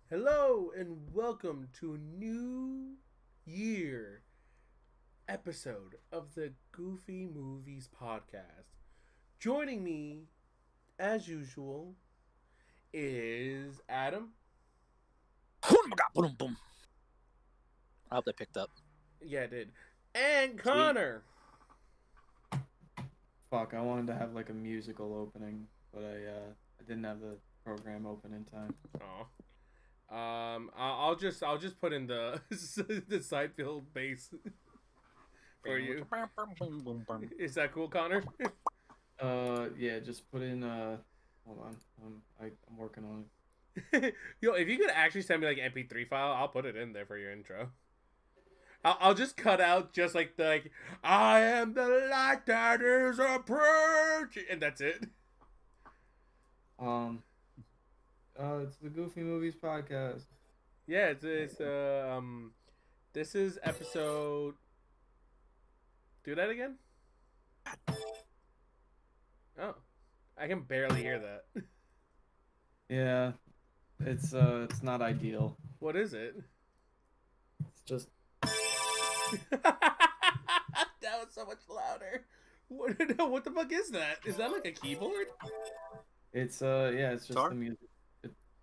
Hello and welcome to a new year episode of the Goofy Movies podcast. Joining me, as usual, is Adam. Boom, boom. I hope that picked up. Yeah, it did. And Sweet. Connor. Fuck, I wanted to have like a musical opening, but I didn't have the program open in time. Oh. I'll just put in the the Seinfeld bass for you. Is that cool, Connor? Yeah, just put in hold on. I'm working on it. Yo, if you could actually send me like MP3 file, I'll put it in there for your intro. I'll just cut out just like I am the light that is approaching, and that's it. It's the Goofy Movies podcast. Yeah, this is episode. Do that again. Oh, I can barely hear that. Yeah, it's not ideal. What is it? It's just That was so much louder. What the fuck is that? Is that like a keyboard? it's yeah, it's just Guitar? the music.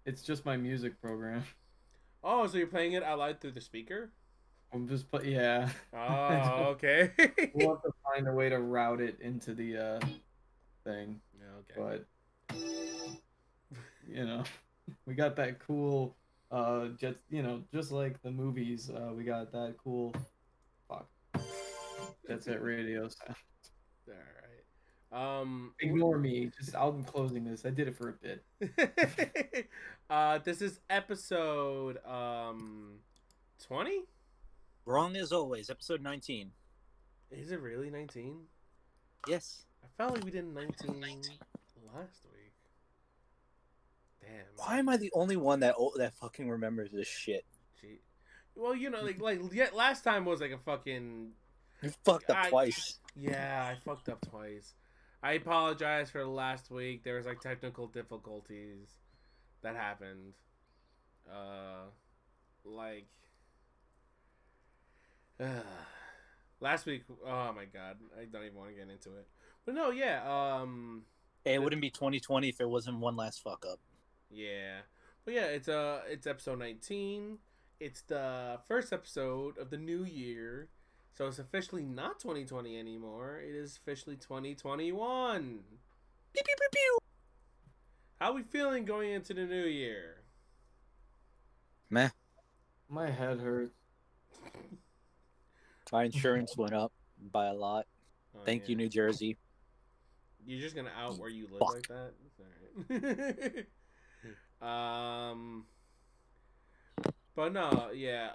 It's just my music program. Oh, so you're playing it out loud through the speaker? I'm just yeah. Oh, okay. We'll have to find a way to route it into the thing. Okay. But we got that cool just like the movies, we got that cool fuck Jet Set Radio sound. All right. Ignore me. I'm closing this. I did it for a bit. This is episode 20. Wrong as always. Episode 19. Is it really 19? Yes. I felt like we did 19 last week. Damn. Why am I the only one that fucking remembers this shit? Gee. Well, yeah, last time was like a fucking. You fucked up twice. Yeah, I fucked up twice. I apologize for last week. There was like technical difficulties that happened. Like last week. Oh my god, I don't even want to get into it. But no, yeah. Hey, it wouldn't be 2020 if it wasn't one last fuck up. Yeah, but yeah, it's episode 19. It's the first episode of the new year. So it's officially not 2020 anymore. It is officially 2021. Pew, pew, pew, pew. How are we feeling going into the new year? Meh. My head hurts. My insurance went up by a lot. Oh, Thank you, yeah. New Jersey. You're just gonna out where you live Fuck. like that? Alright. But no, yeah.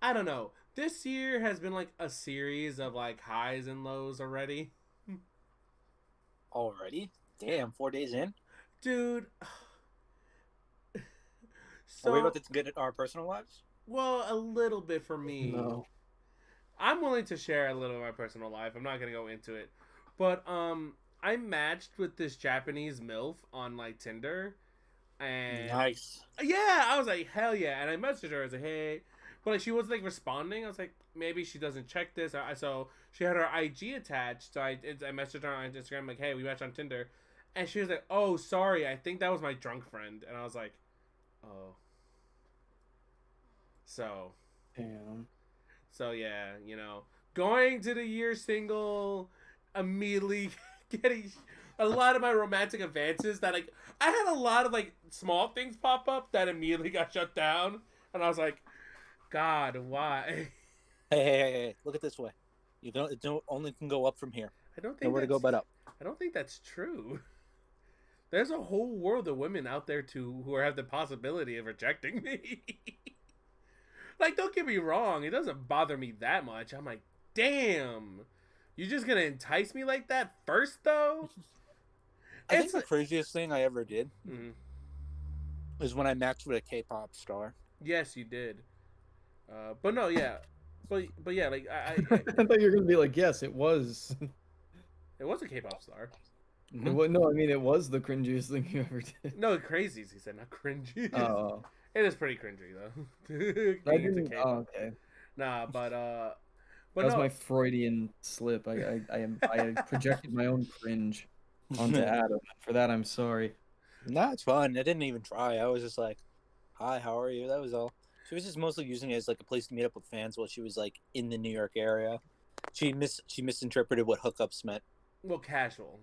I don't know. This year has been like a series of like highs and lows already. Already? Damn, 4 days in? Dude. Are we about to get at our personal lives? Well, a little bit for me. No. I'm willing to share a little of my personal life. I'm not gonna go into it, but I matched with this Japanese MILF on like Tinder, and Nice. yeah, I was like hell yeah, and I messaged her. I was like hey, but like she wasn't like responding. I was like maybe she doesn't check this. So she had her IG attached. So I messaged her on Instagram like hey, we matched on Tinder, and she was like oh sorry, I think that was my drunk friend, and I was like oh. So Damn. So yeah, going to the year single, immediately getting a lot of my romantic advances that like I had a lot of like small things pop up that immediately got shut down, and I was like, God, why? Hey, look at this way. It don't only can go up from here. I don't think Nowhere to go but up. I don't think that's true. There's a whole world of women out there too who have the possibility of rejecting me. Like, don't get me wrong, it doesn't bother me that much. I'm like, damn, you just gonna entice me like that first, though? I think the craziest thing I ever did Mhm. is when I matched with a K-pop star. Yes, you did. But no, yeah, but yeah, like I thought you were gonna be like, yes, it was. it was a K-pop star. Mhm. No, I mean it was the cringiest thing you ever did. No, crazies. He said, not cringy. Oh, It is pretty cringy though. I Getting into didn't. K-pop. Oh, okay. Nah, but That was no. my Freudian slip. I projected my own cringe onto Adam. For that, I'm sorry. No, it's fun. I didn't even try. I was just like, "Hi, how are you?" That was all. She was just mostly using it as like a place to meet up with fans while she was like in the New York area. She misinterpreted what hookups meant. Well, casual.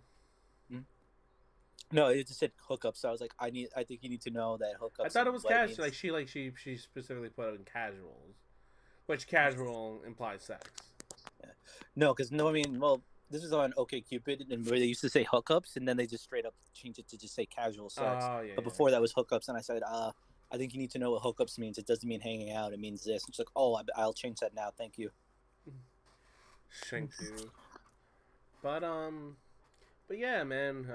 No, it just said hookups. So I was like, I think you need to know that hookups. I thought it was what it casual. means. Like she specifically put in casuals, which casual implies sex. No, because no, I mean, well, this was on OkCupid, and where they used to say hookups, and then they just straight up changed it to just say casual sex. Oh yeah. But before that was hookups, and I said, I think you need to know what hookups means. It doesn't mean hanging out. It means this. And she's like, oh, I'll change that now. Thank you. Thank you. But yeah, man.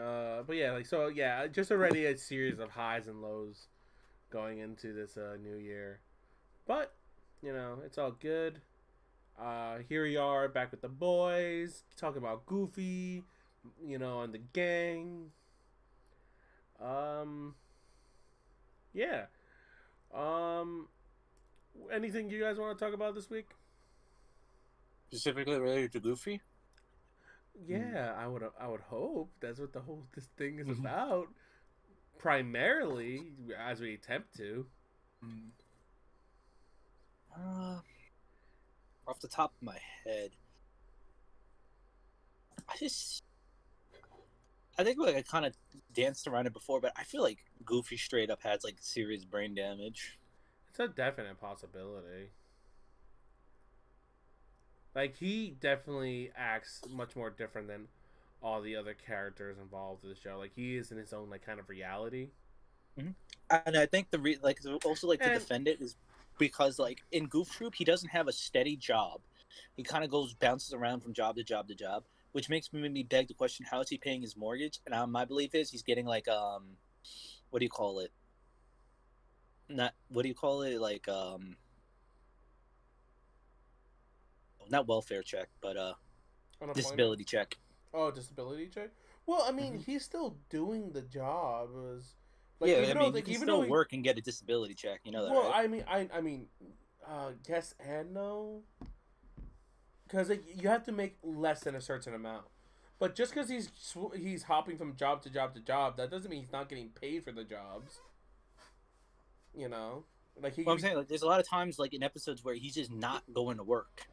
But yeah, like so. Yeah, just already a series of highs and lows going into this new year. But you know, it's all good. Here we are back with the boys talking about Goofy, you know, and the gang. Yeah. Anything you guys want to talk about this week? Specifically related to Goofy? Yeah, I would hope that's what this thing is about. Primarily, as we attempt to. Off the top of my head, I think like I kind of danced around it before, but I feel like Goofy straight up has like serious brain damage. It's a definite possibility. Like he definitely acts much more different than all the other characters involved in the show. Like he is in his own like kind of reality. And I think to defend it is because like in Goof Troop he doesn't have a steady job. He kind of bounces around from job to job to job, which makes me beg the question: how is he paying his mortgage? And my belief is he's getting like what do you call it? Not what do you call it? Like not welfare check, but disability check. Oh, disability check. Well, I mean, he's still doing the job. Like, yeah, I mean, you can still work and get a disability check. You know that, well, right? I mean, yes and no. Because like, you have to make less than a certain amount. But just because he's hopping from job to job to job, that doesn't mean he's not getting paid for the jobs. You know, like I'm saying, like, there's a lot of times, like in episodes where he's just not going to work.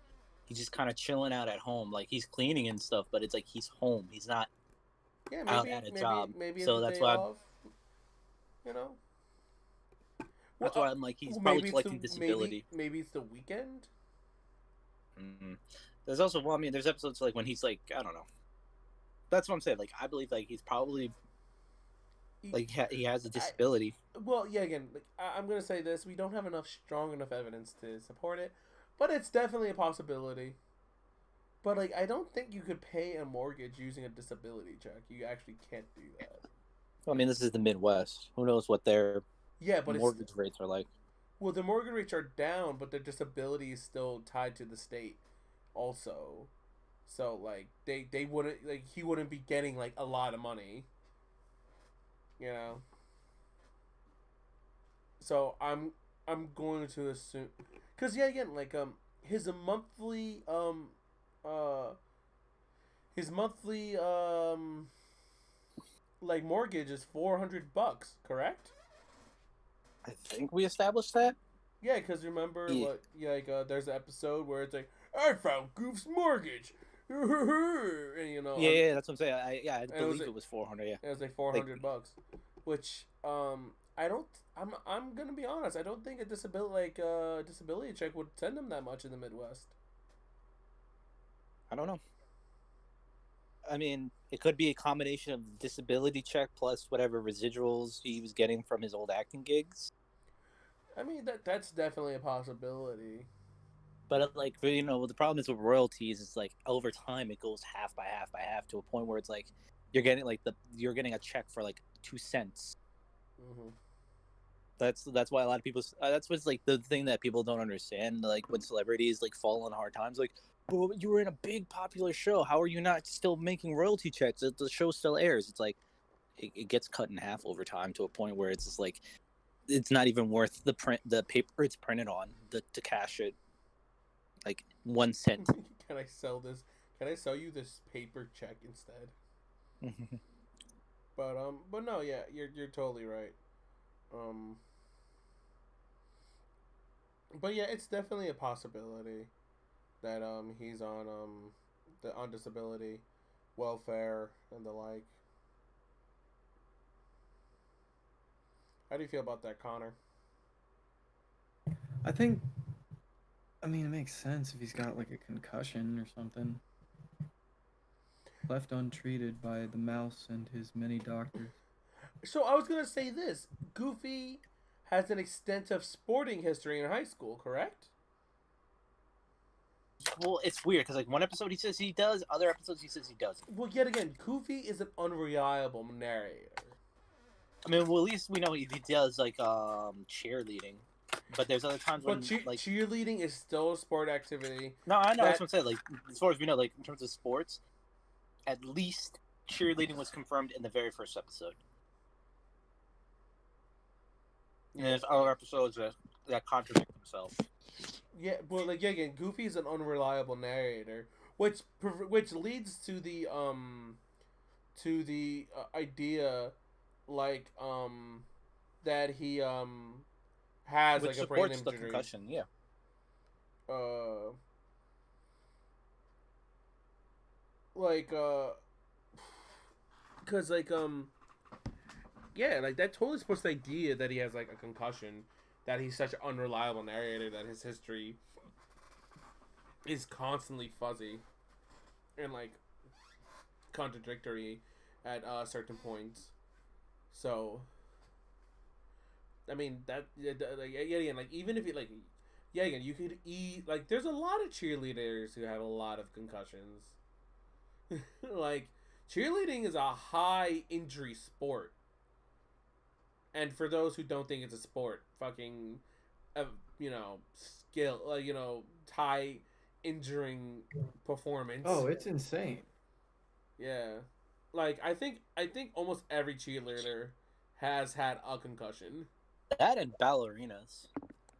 He's just kind of chilling out at home, like he's cleaning and stuff. But it's like he's home. He's not out at a job. Maybe so that's why. You know. That's why I'm like he's probably collecting disability. Maybe it's the weekend. Mm-hmm. There's also, well, I mean, there's episodes like when he's like, I don't know. That's what I'm saying. Like, I believe like he's probably like he has a disability. Well, yeah. Again, like, I'm gonna say this: we don't have strong enough evidence to support it, but it's definitely a possibility. But like, I don't think you could pay a mortgage using a disability check. You actually can't do that. Well, I mean, this is the Midwest. Who knows what their mortgage rates are like? Well, the mortgage rates are down, but their disability is still tied to the state, also. So like they wouldn't like he wouldn't be getting like a lot of money. You know. So I'm going to assume, cause yeah, again, like his monthly like mortgage is $400, correct? I think we established that. Yeah, because remember, there's an episode where it's like, I found Goof's mortgage, and you know. Yeah, that's what I'm saying. I believe it was 400. Yeah, it was like $400, which I'm gonna be honest. I don't think a disability check would send him that much in the Midwest. I don't know. I mean, it could be a combination of disability check plus whatever residuals he was getting from his old acting gigs. I mean, that's definitely a possibility. But like, you know, the problem is with royalties. It's like over time it goes half by half to a point where it's like you're getting a check for like 2 cents. Mm-hmm. That's why a lot of people. That's what's like the thing that people don't understand. Like when celebrities like fall on hard times, like, well, you were in a big popular show. How are you not still making royalty checks? The show still airs. It's like it gets cut in half over time to a point where it's just like it's not even worth the paper it's printed on to cash it. Like 1 cent. Can I sell this? Can I sell you this paper check instead? But no, yeah, you're totally right. But yeah, it's definitely a possibility that he's on disability, welfare, and the like. How do you feel about that, Connor? I think. I mean, it makes sense if he's got like a concussion or something. Left untreated by the mouse and his many doctors. So I was gonna say this: Goofy has an extensive sporting history in high school, correct? Well, it's weird because like one episode he says he does, other episodes he says he doesn't. Well, yet again, Goofy is an unreliable narrator. I mean, well, at least we know he does like cheerleading, but there's other times when But like cheerleading is still a sport activity. no, I know that's what I'm saying. Like as far as we know, like in terms of sports, at least cheerleading was confirmed in the very first episode. And there's other episodes that contradict themselves. Yeah, but like again, Goofy is an unreliable narrator, which leads to the idea like that he has Which like a brain supports the injury. concussion, yeah. Like because like yeah, like that totally supports the idea that he has like a concussion, that he's such an unreliable narrator, that his history is constantly fuzzy and like contradictory at certain points. So I mean that like yeah, again, like even if you like yeah, again, you could eat like there's a lot of cheerleaders who have a lot of concussions. Like cheerleading is a high injury sport. And for those who don't think it's a sport, fucking, skill, high injuring performance. Oh, it's insane. Yeah, like I think almost every cheerleader has had a concussion. That and ballerinas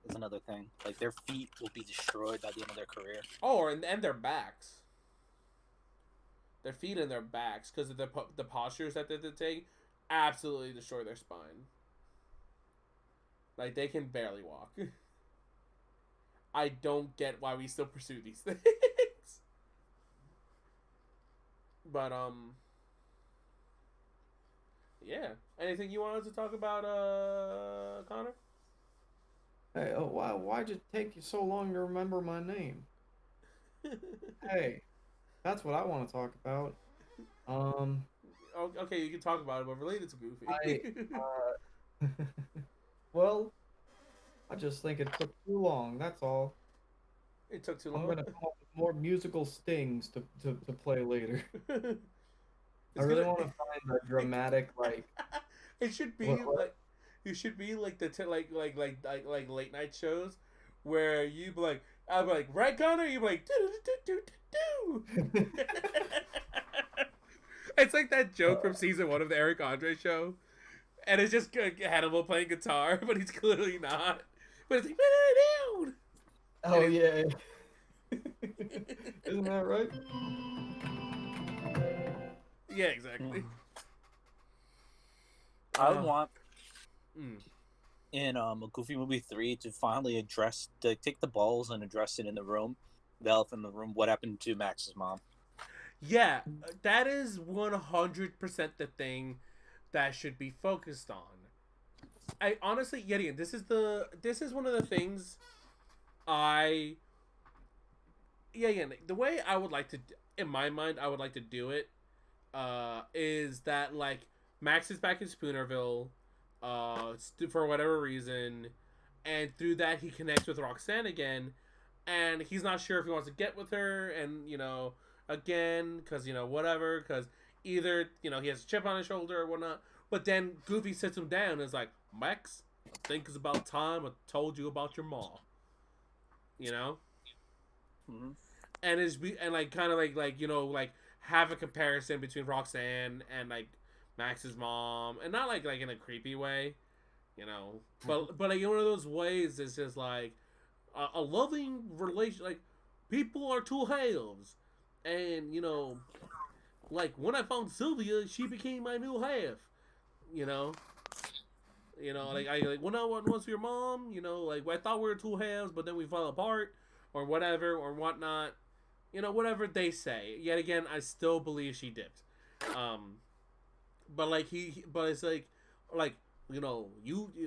is another thing. Like their feet will be destroyed by the end of their career. Oh, and their backs. Their feet and their backs, because of the postures that they take, absolutely destroy their spine. Like, they can barely walk. I don't get why we still pursue these things. But, yeah. Anything you wanted to talk about, Connor? Hey, oh, why'd it take you so long to remember my name? Hey, that's what I want to talk about. Okay, you can talk about it, but related to Goofy. Well, I just think it took too long, that's all. It took too long. I'm gonna come up with more musical stings to play later. I It's really gonna- want to find a dramatic like. It should be What? like you should be like the like late night shows where you be like I'll be like right Connor, you be like do. It's like that joke from season 1 of the Eric Andre show, and it's just Hannibal playing guitar, but he's clearly not. But it's like down. Oh yeah. Isn't that right? Yeah, exactly. I want Mm. in a Goofy Movie 3 to finally take the balls and address it in the room, the elephant in the room. What happened to Max's mom? Yeah, that is 100% the thing that should be focused on. I honestly, yet again, this is one of the things the way I would like to, in my mind, I would like to do it, is that like Max is back in Spoonerville, for whatever reason, and through that he connects with Roxanne again, and he's not sure if he wants to get with her, and again, because whatever, because either he has a chip on his shoulder or whatnot, but then Goofy sits him down and is like, Max, I think it's about time I told you about your mom. Mm-hmm. And like kind of like have a comparison between Roxanne and like Max's mom, and not like in a creepy way, you know. But like in one of those ways, it's just like a loving relation. Like people are two halves, and you know, like when I found Sylvia, she became my new half. You know, like I like when I was your mom. You know, like I thought we were two halves, but then we fell apart, or whatever, or whatnot. You know, whatever they say. Yet again, I still believe she dipped. Um, but like but it's like you know,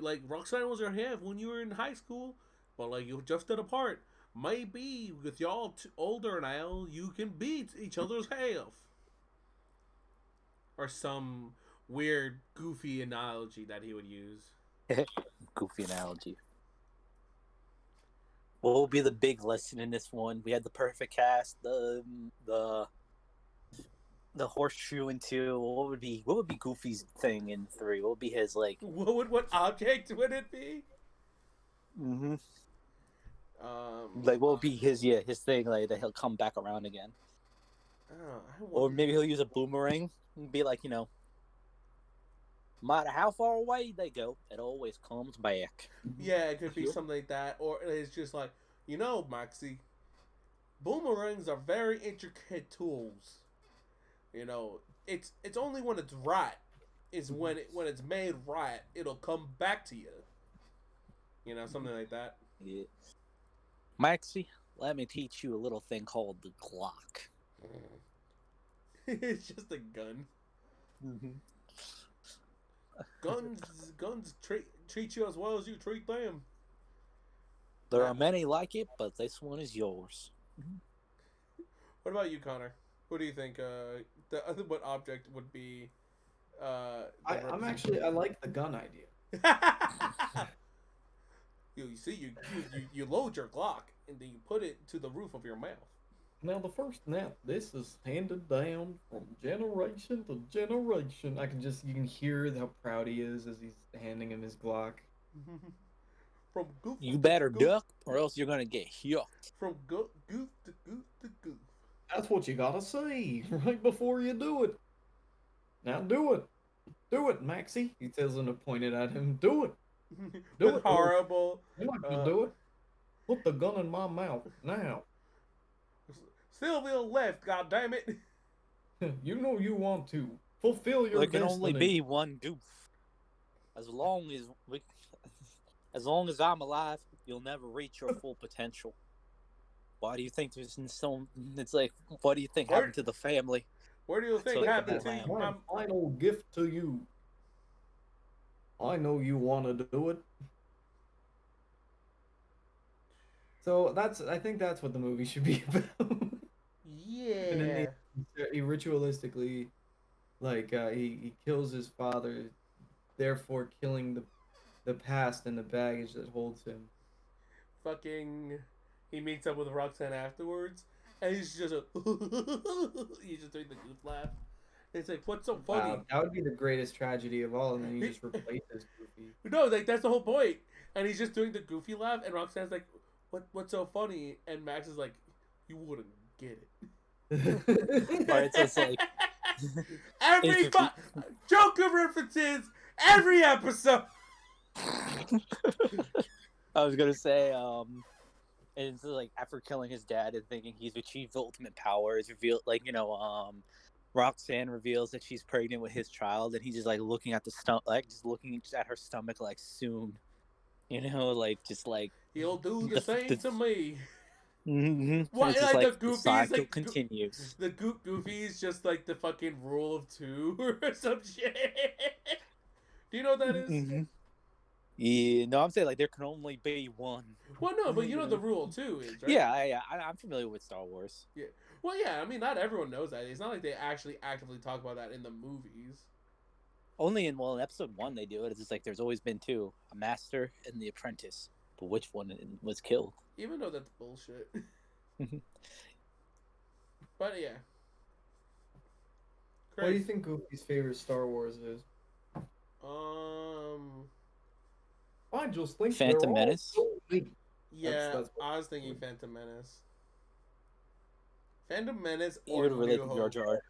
like Roxanne was your half when you were in high school, but like you drifted apart. Maybe with y'all older now, you can beat each other's half, or some weird, goofy analogy that he would use. Goofy analogy. What will be the big lesson in this one? We had the perfect cast, the horseshoe in 2. What would be Goofy's thing in 3? What would be his like? What object would it be? Mm-hmm. Um, Like what would be his thing like that he'll come back around again, or maybe he'll use a boomerang and be like, no matter how far away they go, it always comes back. Yeah, it could be something like that, or it's just like, you know, Maxie, boomerangs are very intricate tools. You know, it's only when it's right is when it's made right, it'll come back to you. You know, something like that. Yeah. Maxie, let me teach you a little thing called the Glock. It's just a gun. Mm-hmm. Guns treat you as well as you treat them. There are many like it, but this one is yours. What about you, Connor? What do you think? What object would be? I like the gun idea. You see, you load your Glock and then you put it to the roof of your mouth. Now this is handed down from generation to generation. You can hear how proud he is as he's handing him his Glock. From goof. You better duck, or else you're gonna get hooked. From goof to goof to goof. That's what you gotta say right before you do it. Now do it, Maxie. He tells him to point it at him. Do it. Do it. Horrible. I'm not gonna do it. Put the gun in my mouth now. Sylvia left. God damn it. You know you want to fulfill your. There can only be one goof. As long as I'm alive, you'll never reach your full potential. Why do you think there's so? It's like, what do you think happened to the family? Where do you think happened to you? My final gift to you. I know you want to do it. So I think that's what the movie should be about. Yeah. And then he ritualistically, like he kills his father, therefore killing the past and the baggage that holds him. He meets up with Roxanne afterwards, and he's just he's just doing the goof laugh. It's like, what's so funny? Wow, that would be the greatest tragedy of all, and then he just replaces Goofy. No, like that's the whole point. And he's just doing the goofy laugh, and Roxanne's like, what's so funny? And Max is like, you wouldn't get it. Alright, so it's like every Joker references every episode. I was gonna say, and it's like after killing his dad and thinking he's achieved the ultimate power, it's revealed like, Roxanne reveals that she's pregnant with his child, and he's just like looking at just looking at her stomach like soon, like just like he'll do the same to me. Mm-hmm. What, like the Goofy the cycle continues. The Goofy is just like the fucking rule of 2 or some shit. Do you know what that is? Mm-hmm. Yeah, no, I'm saying like there can only be one. Well, no, but you know the rule of 2 is, right? Yeah, I'm familiar with Star Wars. Yeah. Well, yeah, I mean, not everyone knows that. It's not like they actually actively talk about that in the movies. Only in episode 1 they do it. It's just like there's always been 2, a master and the apprentice. But which one was killed? Even though that's bullshit. But yeah. What do you think Goofy's favorite Star Wars is? I just think Phantom Menace. Yeah, that's I was thinking Phantom Menace. Phantom Menace or New Hope. Jar Jar.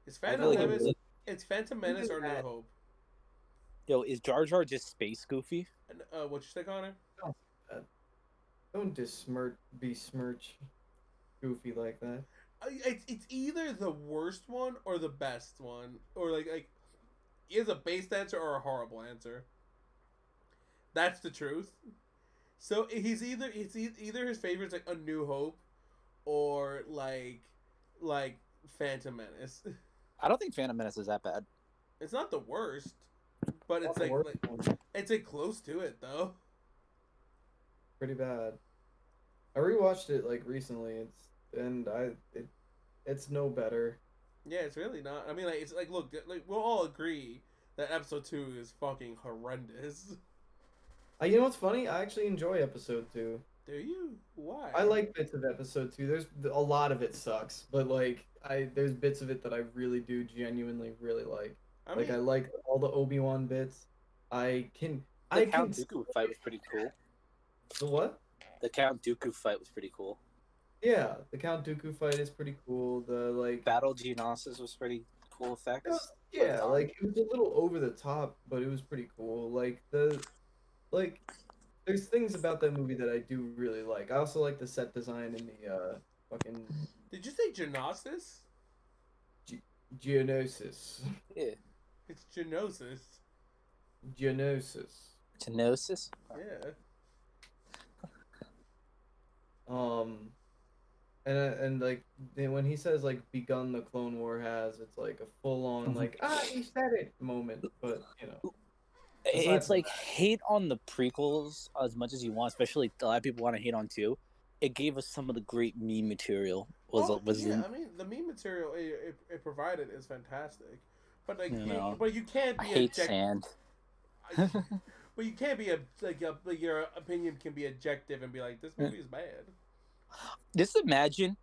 It's Phantom Menace. It's Phantom Menace or New Hope. Yo, is Jar Jar just space Goofy? And, what you say, Connor? Don't besmirch Goofy like that. It's either the worst one or the best one, or like is a base answer or a horrible answer. That's the truth. So either his favorite's like A New Hope, or like Phantom Menace. I don't think Phantom Menace is that bad. It's not the worst, but Not it's the like, worst like one. it's like close to it though. Pretty bad. I rewatched it like recently. It's no better. Yeah, it's really not. I mean, like it's like look, like we'll all agree that episode 2 is fucking horrendous. You know what's funny? I actually enjoy episode 2. Do you? Why? I like bits of episode 2. There's a lot of it sucks, but like there's bits of it that I really do genuinely really like. I Like mean, I like all the Obi-Wan bits. The I Count can Dooku fight was pretty cool. the what? The Count Dooku fight was pretty cool. Yeah, the Count Dooku fight is pretty cool. The like Battle Geonosis was pretty cool effects. yeah, like it was a little over the top, but it was pretty cool. Like there's things about that movie that I do really like. I also like the set design and the fucking did you say Geonosis? Geonosis. Yeah. It's Geonosis. Geonosis. Geonosis? Yeah. And like then when he says like begun the Clone War has, it's like a full on like he said it moment, but you know. It's like hate on the prequels as much as you want, especially a lot of people want to hate on 2. It gave us some of the great meme material. Yeah, I mean the meme material it provided is fantastic, but like but you can't I be hate sand. But you can't be like your opinion can be objective and be like this movie is bad. Just imagine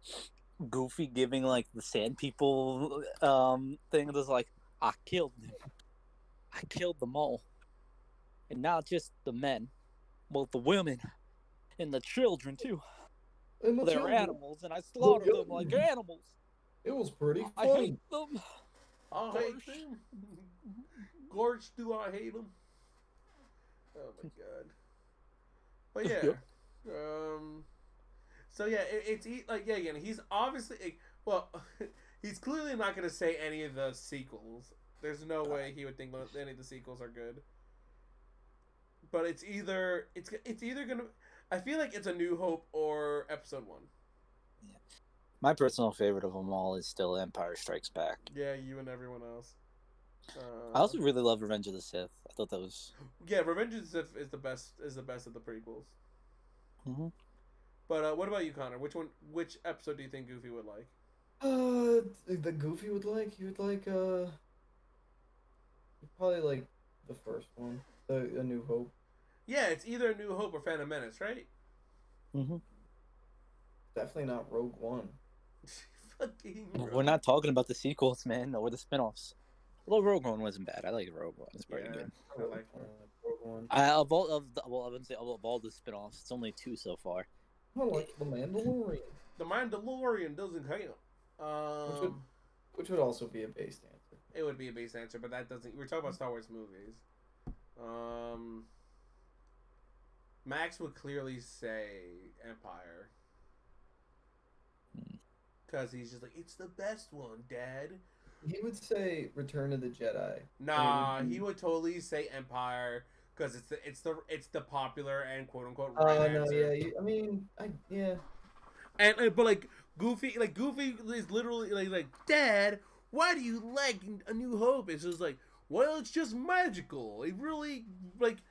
Goofy giving like the sand people thing that's like, I killed them all, and not just the men, but the women and the children too. They're animals, and I slaughtered them like animals. It was pretty funny. I hate them. I hate them. Gorge, do I hate them? Oh my god. But yeah, so yeah, it's like yeah, again, he's obviously well, he's clearly not gonna say any of the sequels. There's no way he would think any of the sequels are good. But it's either gonna. I feel like it's A New Hope or Episode 1. Yeah. My personal favorite of them all is still Empire Strikes Back. Yeah, you and everyone else. I also really love Revenge of the Sith. I thought that was. Yeah, Revenge of the Sith is the best. Is the best of the prequels. Mm-hmm. But what about you, Connor? Which episode do you think Goofy would like? The Goofy would like. He would like. He'd probably like the first one, A New Hope. Yeah, it's either A New Hope or Phantom Menace, right? Mm-hmm. Definitely not Rogue One. Fucking. We're not talking about the sequels, man, or the spinoffs. Although Rogue One wasn't bad, I like Rogue One. It's pretty good. I like Rogue One. I wouldn't say of all the spinoffs, it's only 2 so far. I like The Mandalorian. The Mandalorian doesn't count. Which would also be a based answer. It would be a base answer, but that doesn't. We're talking about Star Wars movies. Max would clearly say Empire. Because he's just like, it's the best one, Dad. He would say Return of the Jedi. Nah, he would totally say Empire because it's the popular and quote unquote right answer. Yeah. And but like Goofy is literally like Dad, why do you like A New Hope? It's just like, well, it's just magical. It really makes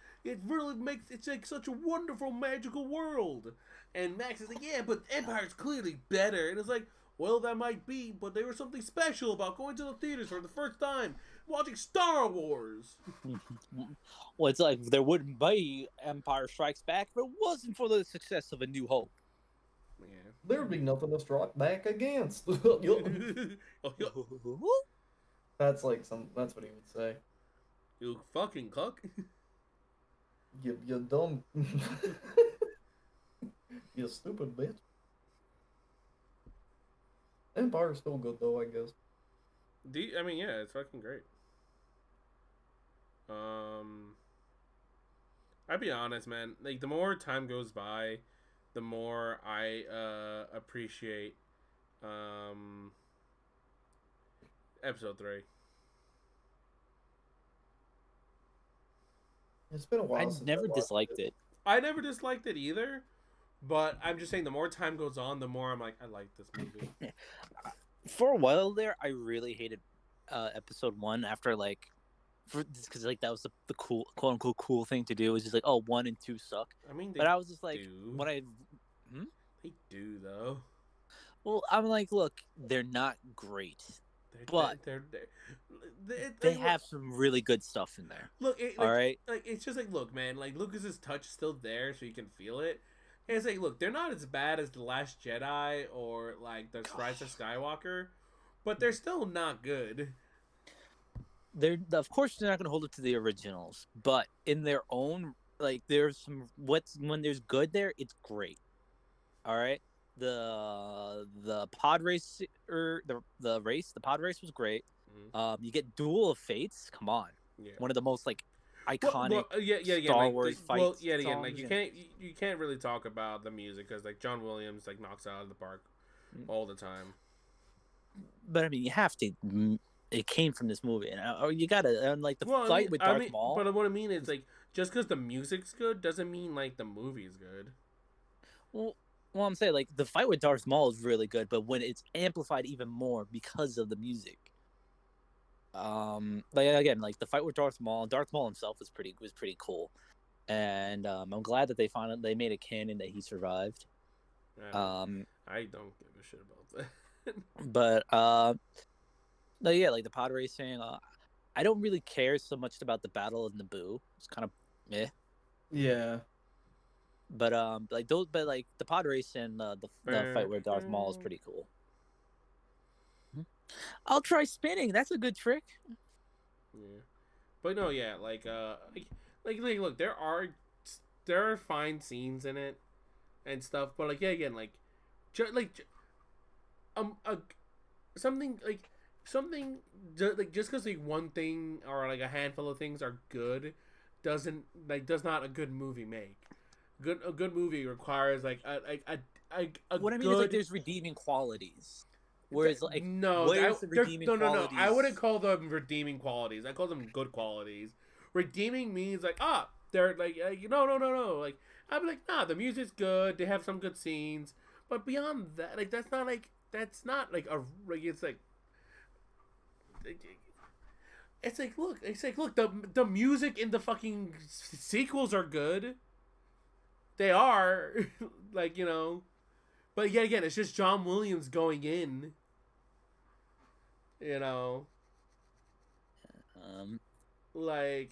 it's like such a wonderful magical world. And Max is like, yeah, but Empire's clearly better. And it's like, well, that might be, but there was something special about going to the theaters for the first time, watching Star Wars. Well, it's like there wouldn't be Empire Strikes Back if it wasn't for the success of A New Hope. Yeah. There'd be nothing to strike back against. That's that's what he would say. You fucking cuck. You dumb. You stupid bitch. Empire's still good though, I guess. I mean, yeah, it's fucking great. I'll be honest, man. Like the more time goes by, the more I appreciate episode 3. It's been a I while since I never watched disliked it. it. I never disliked it either, but I'm just saying the more time goes on, the more I'm like, I like this movie. For a while there, I really hated episode 1 after like because like that was the cool quote unquote cool thing to do. It was just like, oh, 1 and 2 suck. I mean, they But I was just like, do. when I They do though. well, I'm like, look, they're not great, but they have some really good stuff in there. Look, All right, like it's just like, look, man, like Lucas's touch is still there, so you can feel it. And it's like, look, they're not as bad as the Last Jedi or like the Rise of Skywalker, but they're still not good. they're of course they're not going to hold up to the originals, but in their own like, there's some when there's good there, it's great. All right, the pod race or the pod race was great. You get Duel of Fates. Come on, Yeah. one of the most like iconic yeah, Star like, Wars fights. Well, yeah, again, like songs you can't really talk about the music because like John Williams like knocks it out of the park all the time. But I mean, you have to. It came from this movie, and you gotta, and like the fight with Darth Maul. But what I mean is like, just because the music's good doesn't mean like the movie's good. Well, I'm saying like the fight with Darth Maul is really good, but when it's amplified even more because of the music. Like again, like the fight with Darth Maul himself was pretty cool, and I'm glad that they made a canon that he survived. I don't give a shit about that. But yeah, like the pod racing, I don't really care so much about the battle of Naboo. It's kind of meh. Yeah. But like the pod race and the fight with Darth Maul is pretty cool. I'll try spinning. That's a good trick. Yeah, but no, yeah, like look, there are fine scenes in it and stuff, but like yeah, again, like something just because like one thing or like a handful of things are good does not a good movie make. A good movie requires like a what I mean good... is like there's redeeming qualities. Whereas like no, no. I wouldn't call them redeeming qualities. I call them good qualities. Redeeming means like they're like no. Like I'd be like the music's good. They have some good scenes, but beyond that, like that's not like it's like. It's like look, the music in the fucking sequels are good. They are like but yet again, it's just John Williams going in. Like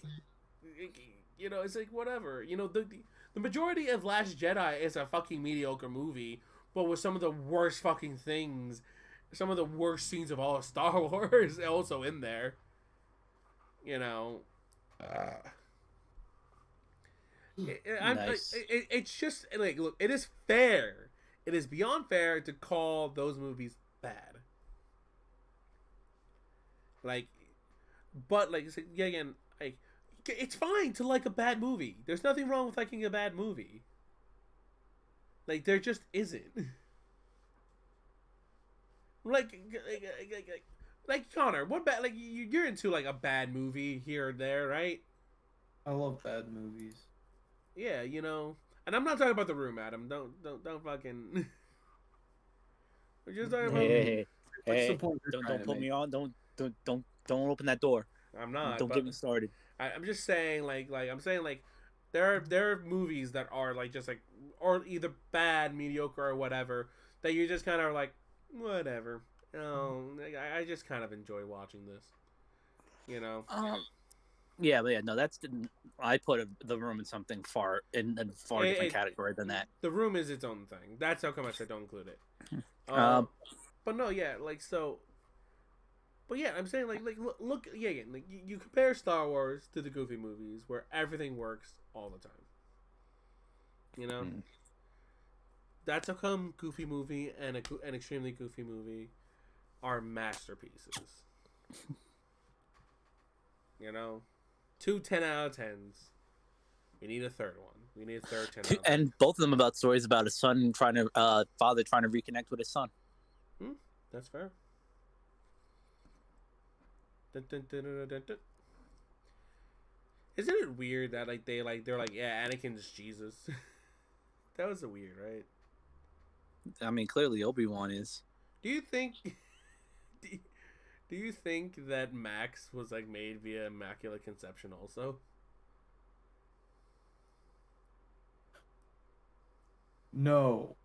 it's like whatever. The majority of Last Jedi is a fucking mediocre movie, but with some of the worst fucking things, some of the worst scenes of all of Star Wars also in there. Nice. It's just like, look, it is fair. It is beyond fair to call those movies bad. Like, but like again, like it's fine to like a bad movie. There's nothing wrong with liking a bad movie. Like there just isn't. Like Connor, what bad? Like you're into like a bad movie here or there, right? I love bad movies. Yeah, and I'm not talking about The Room, Adam. Don't fucking. We're just talking about. Hey, Don't put me on. Don't open that door. I'm not. Don't get me started. I'm just saying, like I'm saying, like there are movies that are like just like or either bad, mediocre, or whatever that you just kind of like whatever. I just kind of enjoy watching this. Yeah, but yeah, no, I put The Room in something far different category than that. The Room is its own thing. That's how come I said don't include it. But no, yeah, like so. But yeah, I'm saying like look yeah, again, like you compare Star Wars to the Goofy movies where everything works all the time. That's how come Goofy movie and an extremely Goofy movie are masterpieces. Two 10 out of 10s. We need a third one. We need a third 10 out of 10. And both of them about stories about a son trying to, father trying to reconnect with his son. That's fair. Dun, dun, dun, dun, dun, dun. Isn't it weird that they're like, yeah, Anakin's Jesus? That was weird, right? I mean, clearly Obi-Wan is. Do you think do you think that Max was like made via Immaculate Conception also? No.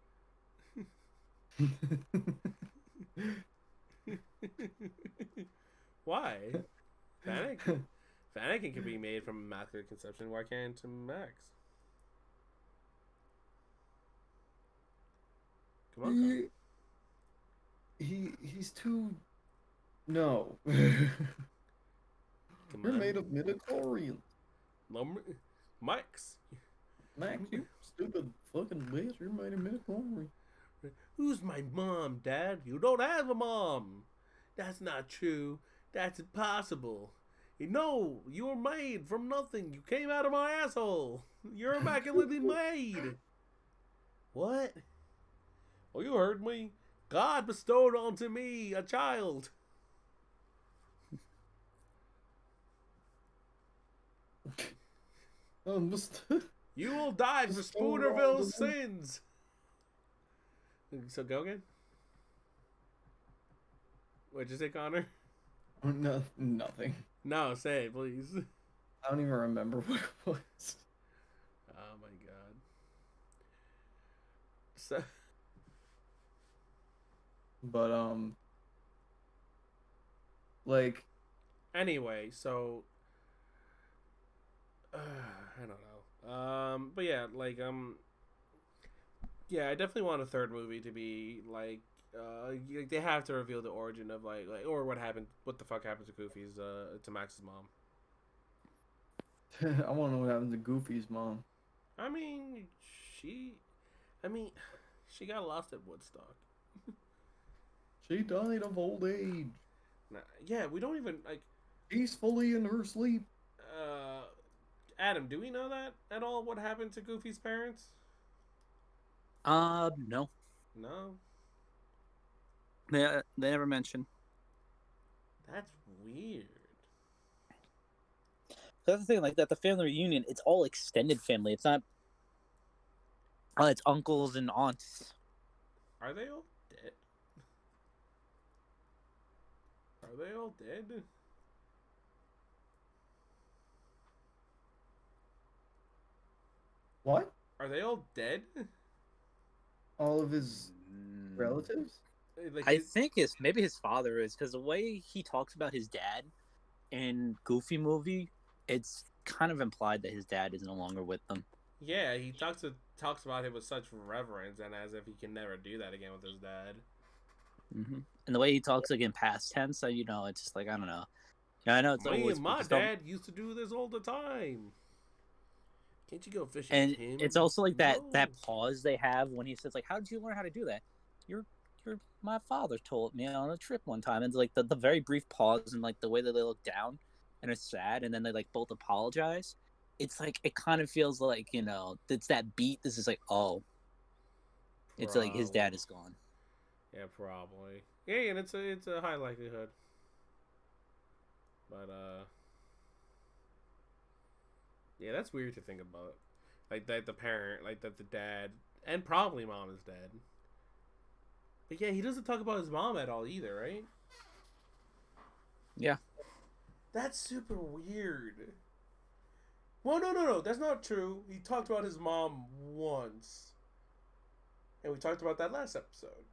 Why? Anakin can be made from Immaculate Conception. Why can't Max? Come on. He's too. No. Come You're on. made of midichlorians. Max. Max, you stupid fucking bitch. You're made of midichlorians. Who's my mom, Dad? You don't have a mom. That's not true. That's impossible. No, you were made from nothing. You came out of my asshole. You're immaculately made. What? Oh, you heard me. God bestowed onto me a child. You will die for Spoonerville's sins. So go again. What'd you say, Connor? No, nothing. No, say it, please. I don't even remember what it was. Oh my god. So. But like. Anyway, so. I don't know. But yeah, like yeah, I definitely want a third movie to be like they have to reveal the origin of like or what the fuck happened to Goofy's to Max's mom. I want to know what happened to Goofy's mom. I mean, she got lost at Woodstock. She died of old age. Nah, yeah, we don't even like peacefully in her sleep. Adam, do we know that at all? What happened to Goofy's parents? No. No. They never mentioned. That's weird. That's the thing, like that. The family reunion, it's all extended family. It's not. It's uncles and aunts. Are they all dead? Are they all dead? What? Are they all dead? All of his relatives? Like I think maybe his father is, because the way he talks about his dad in Goofy movie, it's kind of implied that his dad is no longer with them. Yeah, he talks about him with such reverence and as if he can never do that again with his dad. Mm-hmm. And the way he talks like in past tense, so you know, it's just like I don't know. Yeah, I know it's always my dad used to do this all the time. Can't you go fishing and with him? It's also like that pause they have when he says like, "How did you learn how to do that?" My father told me on a trip one time. And it's like the very brief pause and like the way that they look down and it's sad, and then they like both apologize. It's like it kind of feels like, you know, it's that beat. This is like, oh, it's like his dad is gone. Yeah, probably. Yeah, and it's a high likelihood. But yeah, that's weird to think about. Like that the parent, like that the dad, and probably mom is dead. But yeah, he doesn't talk about his mom at all either, right? Yeah. That's super weird. Well, no, that's not true. He talked about his mom once. And we talked about that last episode.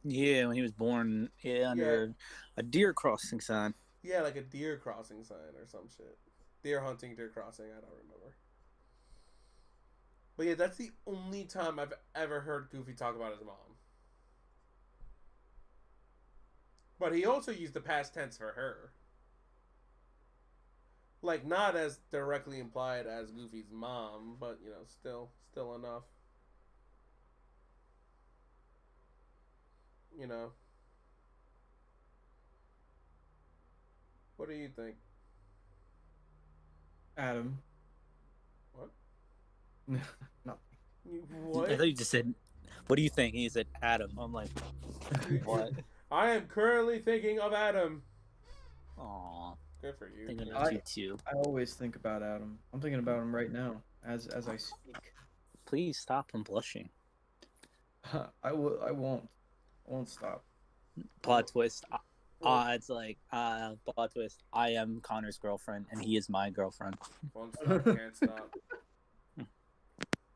Yeah, when he was born under a deer crossing sign. Yeah, like a deer crossing sign or some shit. Deer hunting, deer crossing, I don't remember. But yeah, that's the only time I've ever heard Goofy talk about his mom. But he also used the past tense for her. Like, not as directly implied as Goofy's mom, but, you know, still enough. You know. What do you think? Adam. What? No. You, I what? thought you just said, "What do you think?" And he said, "Adam." I'm like, "What?" I am currently thinking of Adam. Aw, Good for you, thinking kid. about you too. I always think about Adam. I'm thinking about him right now as I speak. Please stop. I'm blushing. I will. I won't. I won't stop. Plot twist. Well, It's like plot twist. I am Connor's girlfriend, and he is my girlfriend. won't stop, can't stop.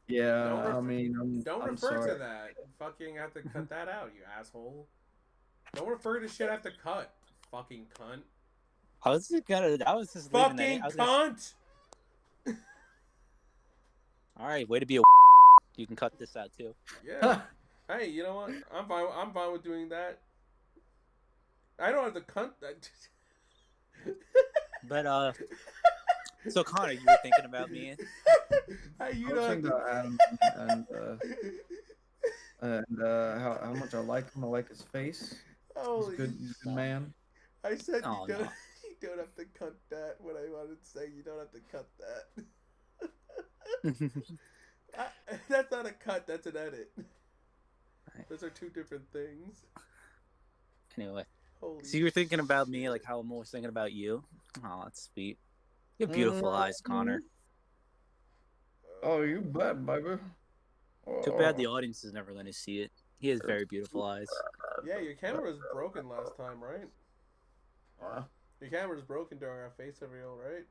Yeah, Don't I refer, mean, don't I'm refer to sorry. that. Fucking have to cut that out, you asshole. Don't refer to shit I have to cut. Fucking cunt. I was just leaving that in. Fucking I was gonna. cunt. All right, way to be a. You can cut this out too. Yeah. Hey, you know what? I'm fine. I'm fine with doing that. I don't have to cunt that. But so Connor, you were thinking about me. Hey, you I was don't have thinking to. about Adam and how much I like him. I like his face. He's a Holy good, he's a good man. I said Oh, you don't. no. You don't have to cut that. What I wanted to say, you don't have to cut that. That's not a cut. That's an edit. Right. Those are two different things. Anyway, Holy. so you were thinking about me, like how I'm always thinking about you. Oh, that's sweet. You have beautiful Mm. eyes, Connor. Oh, you bet, baby. Too bad Oh. the audience is never going to see it. He has very beautiful eyes. Yeah, your camera was broken last time, right? Your camera was broken during our face reveal, right?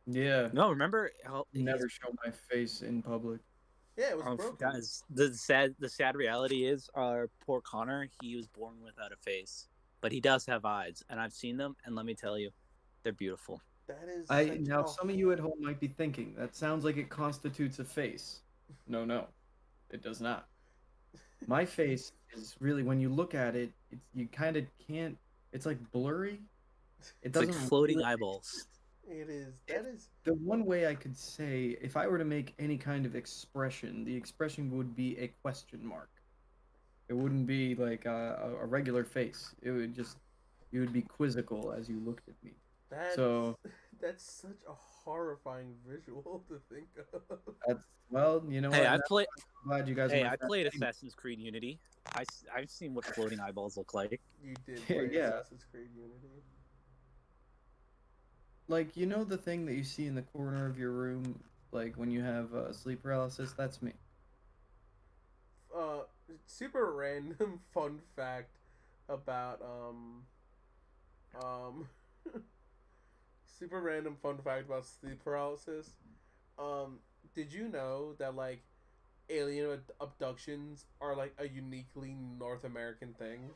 Yeah. No, remember how Never show my face in public. Yeah, it was broken. guys, the sad reality is, our poor Connor, he was born without a face, but he does have eyes, and I've seen them, and let me tell you, they're beautiful. That is. Now some of you at home might be thinking that sounds like it constitutes a face. No, it does not. My face is really, when you look at it, you kind of can't. It's like blurry. It It's like doesn't floating really- eyeballs. It is. That is. The one way I could say, if I were to make any kind of expression, the expression would be a question mark. It wouldn't be like a regular face. It would just, you would be quizzical as you looked at me. That's, So that's such a horrifying visual to think of. that's, well, you know Hey, what? I I'm play. glad you guys. Hey, are my I friends. played Assassin's Creed Unity. I've seen what floating eyeballs look like. You did Yeah, play yeah. Assassin's Creed Unity. Like, you know the thing that you see in the corner of your room, like when you have sleep paralysis? That's me. Super random fun fact about super random fun fact about sleep paralysis. Did you know that like alien abductions are like a uniquely North American thing?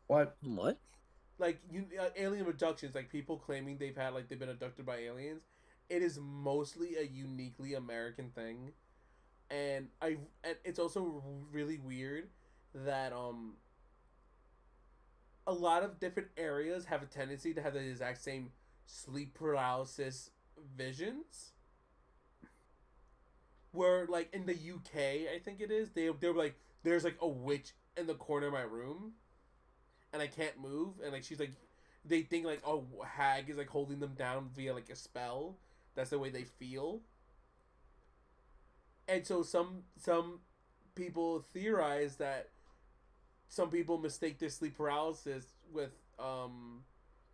What? What? Like alien abductions, like people claiming they've been abducted by aliens. It is mostly a uniquely American thing, and it's also really weird that a lot of different areas have a tendency to have the exact same sleep paralysis visions. Where like in the UK, I think it is, they're like, there's like a witch in the corner of my room, and I can't move, and like she's like, they think like, oh, hag is like holding them down via like a spell. That's the way they feel. And so some people theorize that some people mistake their sleep paralysis with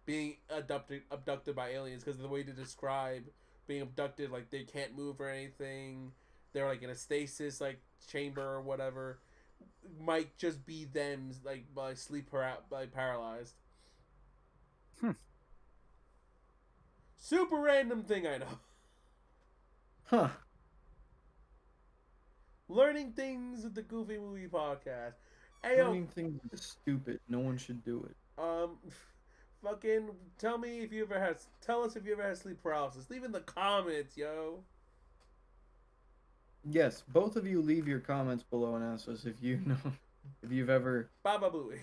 being abducted by aliens, because of the way to describe being abducted, like they can't move or anything, they're like in a stasis like chamber or whatever, might just be them like by paralyzed. Super random thing, I know. Huh. Learning things with the Goofy Movie Podcast. Hey, yo, Learning things is stupid. No one should do it. fucking tell us if you ever had sleep paralysis. Leave in the comments, yo. Yes, both of you leave your comments below and ask us if you know if you've ever Baba Booey.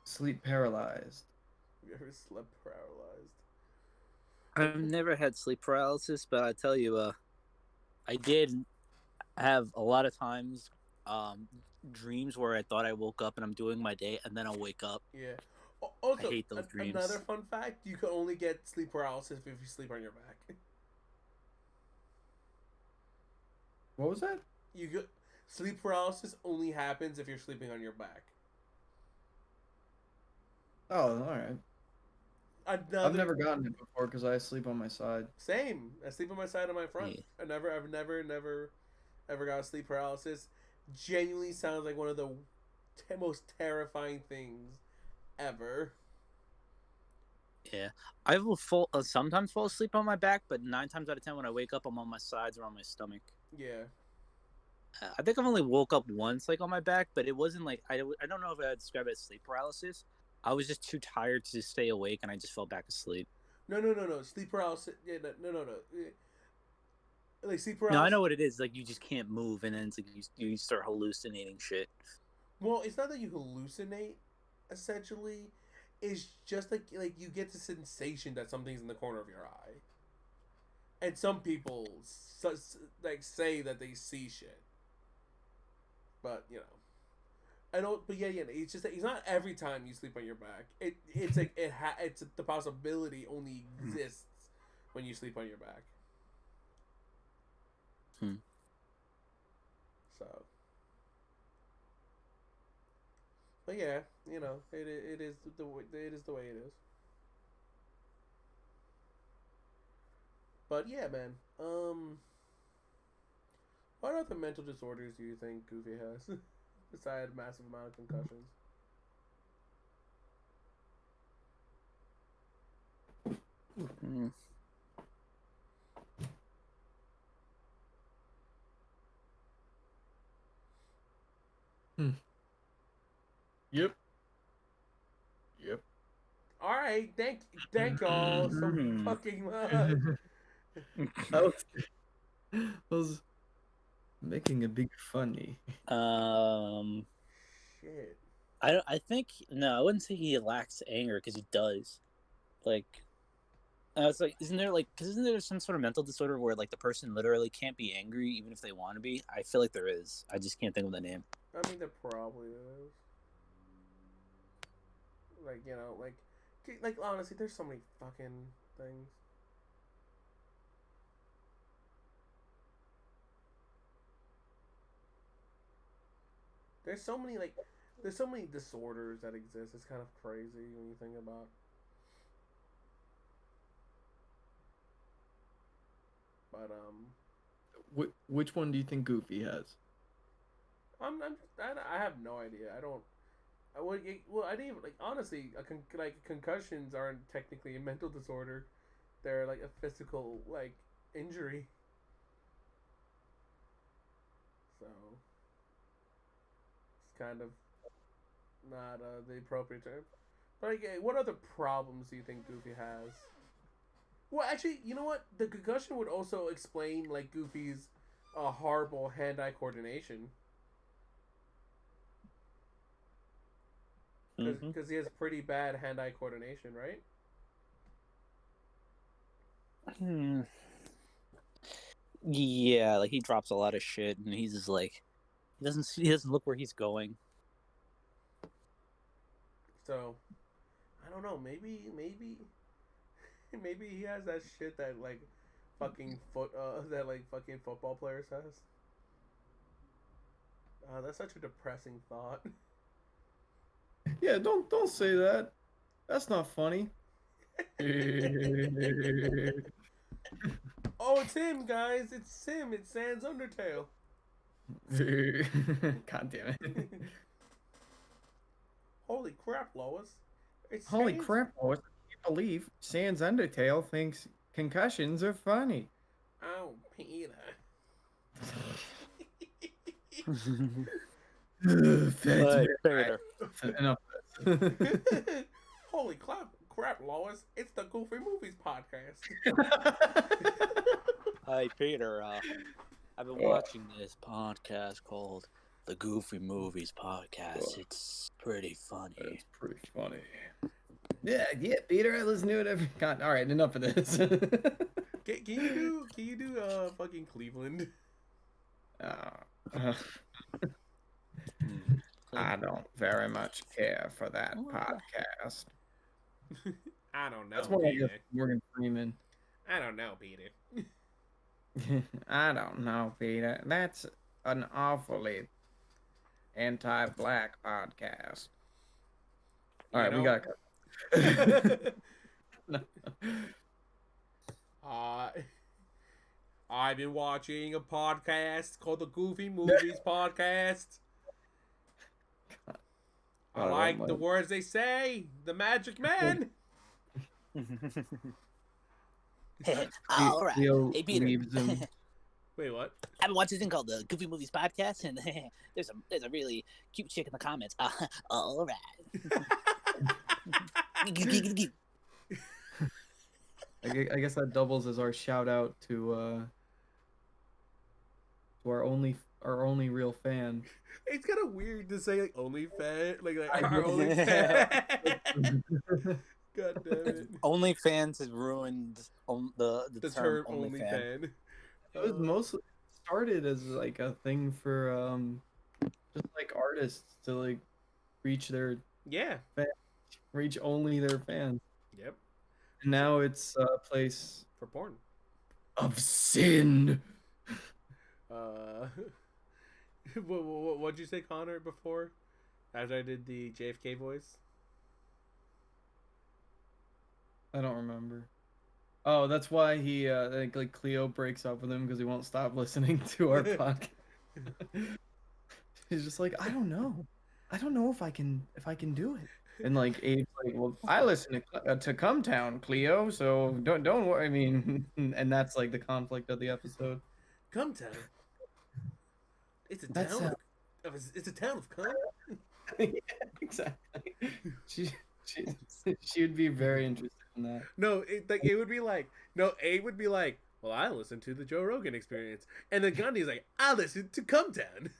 sleep paralyzed. You ever slept paralyzed? I've never had sleep paralysis, but I tell you, I did have a lot of times dreams where I thought I woke up and I'm doing my day, and then I'll wake up. Yeah. Also, hate those dreams. another fun fact: you can only get sleep paralysis if you sleep on your back. What was that? You get sleep paralysis only happens if you're sleeping on your back. Oh, all right. Another, I've never gotten it before because I sleep on my side. same. I sleep on my side or my front. Yeah. I've never ever got sleep paralysis. Genuinely sounds like one of the most terrifying things ever. Yeah, I will sometimes fall asleep on my back, but 9 times out of 10, when I wake up, I'm on my sides or on my stomach. Yeah. I think I've only woke up once, like on my back, but it wasn't like I don't know if I'd describe it as sleep paralysis. I was just too tired to stay awake, and I just fell back asleep. No. Sleep paralysis. Yeah. No. Like sleep No, I paralysis. know what it is. Like you just can't move, and then it's like you start hallucinating shit. Well, it's not that you hallucinate. Essentially, it's just like you get the sensation that something's in the corner of your eye, and some people like say that they see shit. But I don't. But yeah. It's just that it's not every time you sleep on your back. It's like it's the possibility only exists when you sleep on your back. So. But yeah, it is the way it is. But yeah, man. What other mental disorders do you think Goofy has besides massive amount of concussions? Mm. Yep. All right, thank y'all so fucking much. I was making a big funny. Shit. I think no, I wouldn't say he lacks anger because he does. Like, I was like, isn't there some sort of mental disorder where like the person literally can't be angry even if they want to be? I feel like there is. I just can't think of the name. I mean, there probably is. Like honestly, there's so many fucking things. There's so many disorders that exist. It's kind of crazy when you think about. But Which one do you think Goofy has? I have no idea. I don't. I didn't even honestly. Concussions aren't technically a mental disorder. They're like a physical injury. So it's kind of not the appropriate term. But what other problems do you think Goofy has? Well, actually, you know what? The concussion would also explain Goofy's horrible hand-eye coordination. Because he has pretty bad hand-eye coordination, right? Yeah, like he drops a lot of shit, and he's just like he doesn't look where he's going. So, I don't know. Maybe he has that shit that fucking fucking football players has. That's such a depressing thought. Yeah, don't say that. That's not funny. Oh, it's him, guys. It's him. It's Sans Undertale. God damn it. Holy crap, Lois. Holy crap, Lois. I can't believe Sans Undertale thinks concussions are funny. Oh, Peter. Peter. Enough. Holy crap, Lois. It's the Goofy Movies podcast. Hi, Peter. I've been watching this podcast called the Goofy Movies Podcast. It's pretty funny. It's pretty funny. Yeah, Peter, I listen to it every. God, all right, enough of this. Can you do fucking Cleveland? I don't very much care for that podcast. I don't know, That's more like Peter. Morgan Freeman. I don't know, Peter. I don't know, Peter. That's an awfully anti-black podcast. All You right, we know. gotta cut. uh, I've been watching a podcast called the Goofy Movies Podcast. I like the words they say. The Magic Man. All right. Leo Hey, Peter. leaves him. Wait, what? I've been watching this thing called the Goofy Movies Podcast, and there's a really cute chick in the comments. All right. I guess that doubles as our shout out to our only real fan. It's kind of weird to say like only fan, like I our know. only fan. God damn it! OnlyFans has ruined The term only fan. It was mostly started as like a thing for just like artists to like reach their Yeah. reach only their fans. Yep. And now it's a place For porn. of sin. What'd you say, Connor, before? After I did the JFK voice? I don't remember. Oh, that's why he like Cleo breaks up with him because he won't stop listening to our podcast. He's just like, I don't know if I can do it. And like Abe's like, well, I listen to Come Town, Cleo, so don't worry. I mean, and that's like the conflict of the episode. Come Town. It's a That's town. It's a town of cum. Yeah, exactly. She would be very interested in that. No, it would be like Abe would be like, well, I listen to the Joe Rogan Experience, and then Gandhi's like, I listen to Come Town.